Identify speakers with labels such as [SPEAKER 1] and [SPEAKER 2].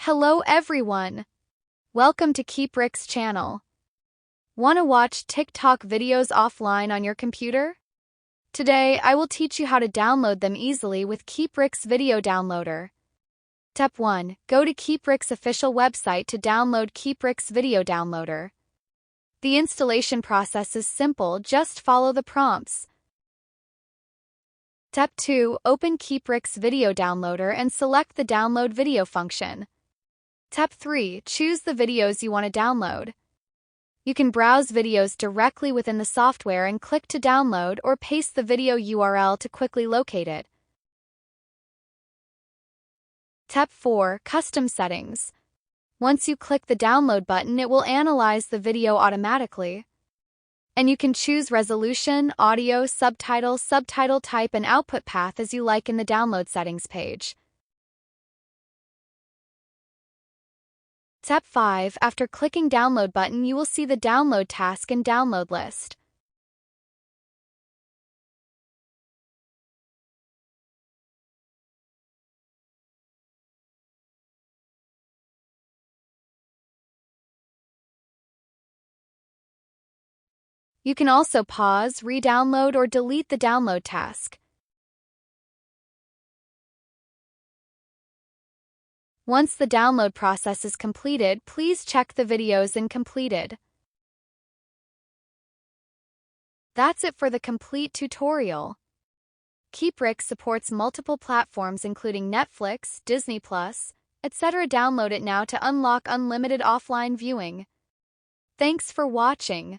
[SPEAKER 1] Hello everyone! Welcome to Keeprix channel. Wanna watch TikTok videos offline on your computer? Today, I will teach you how to download them easily with Keeprix Video Downloader. Step 1. Go to Keeprix official website to download Keeprix Video Downloader. The installation process is simple, just follow the prompts. Step 2. Open Keeprix Video Downloader and select the Download Video function. Step 3. Choose the videos you want to download. You can browse videos directly within the software and click to download or paste the video URL to quickly locate it. Step 4. Custom settings. Once you click the download button, it will analyze the video automatically. And you can choose resolution, audio, subtitle type, and output path as you like in the download settings page. Step 5. After clicking download button, you will see the download task and download list. You can also pause, re-download, or delete the download task. Once the download process is completed, please check the videos in completed. That's it for the complete tutorial. Keeprix supports multiple platforms including Netflix, Disney+, etc. Download it now to unlock unlimited offline viewing. Thanks for watching.